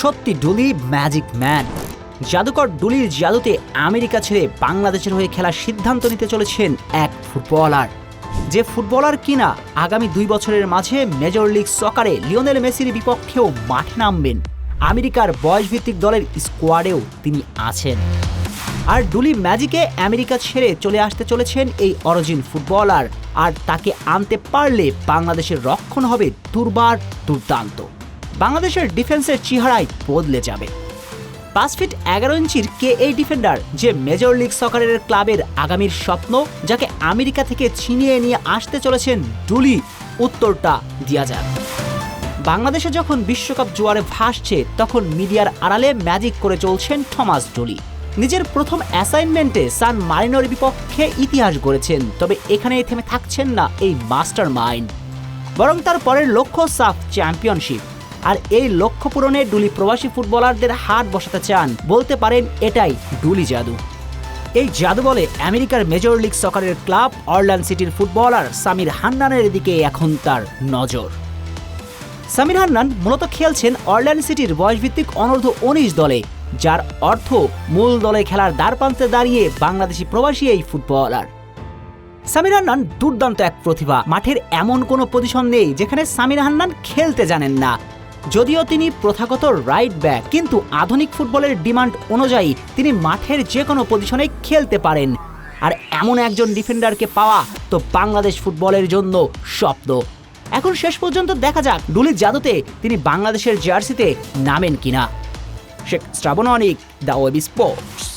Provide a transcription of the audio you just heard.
সত্যি ডুলি magic man. জাদুকর ডুলির জাদুতে America ছেড়ে বাংলাদেশের হয়ে খেলার সিদ্ধান্ত নিতে চলেছেন এক ফুটবলার, যে ফুটবলার কিনা আগামী 2 বছরের মাঝে মেজর লিগ সকারে লিওনেল মেসির বিপক্ষেও মাঠে নামবেন। আমেরিকার বয়সভিত্তিক দলের স্কোয়াডেও তিনি আছেন। আর ডুলি ম্যাজিকে আমেরিকা ছেড়ে চলে আসতে চলেছেন এই অরিজিন ফুটবলার। আর তাকে আনতে পারলে বাংলাদেশের রক্ষণ হবে দুর্দান্ত। বাংলাদেশের ডিফেন্সের চেহারাই বদলে যাবে। 5 ফিট 11 ইঞ্চির কে এই ডিফেন্ডার, যে মেজর লিগ সকারের ক্লাবের আগামীর স্বপ্ন, যাকে আমেরিকা থেকে ছিনিয়ে নিয়ে আসতে চলেছেন ডুলি? উত্তরটা দেয়া যাক। বাংলাদেশে যখন বিশ্বকাপ জোয়ারে ভাসছে, তখন মিডিয়ার আড়ালে ম্যাজিক করে চলছেন থমাস ডুলি। নিজের প্রথম অ্যাসাইনমেন্টে সান মারিনোর বিপক্ষে ইতিহাস গড়েছেন। তবে এখানেই থেমে থাকছেন না এই মাস্টার মাইন্ড, বরং তার পরের লক্ষ্য সাফ চ্যাম্পিয়নশিপ। আর এই লক্ষ্য পূরণে ডুলি প্রবাসী ফুটবলারদের হাত বসাতে চান। বলতে পারেন এটাই ডুলি জাদু। এই জাদু বলে আমেরিকার মেজর লিগ সকারের ক্লাব অরল্যান্ডো সিটির ফুটবলার সামির হান্নানের দিকে এখন তার নজর। সামির হান্নান মূলত খেলছেন অরল্যান্ডো সিটির বয়সভিত্তিক অনূর্ধ্ব 19 দলে, যার অর্থ মূল দলে খেলার দ্বারপ্রান্তে দাঁড়িয়ে বাংলাদেশি প্রবাসী এই ফুটবলার। সামির হান্নান দুর্দান্ত এক প্রতিভা। মাঠের এমন কোনো পজিশন নেই যেখানে সামির হান্নান খেলতে জানেন না। যদিও তিনি প্রথাগত রাইট ব্যাক, কিন্তু আধুনিক ফুটবলের ডিমান্ড অনুযায়ী তিনি মাঠের যে কোনো পজিশনে খেলতে পারেন। আর এমন একজন ডিফেন্ডারকে পাওয়া তো বাংলাদেশ ফুটবলের জন্য স্বপ্ন। এখন শেষ পর্যন্ত দেখা যাক ডুলির জাদুতে তিনি বাংলাদেশের জার্সিতে নামেন কিনা। শেখ শ্রাবণ অনিক, দ্য ওয়েব স্পোর্টস।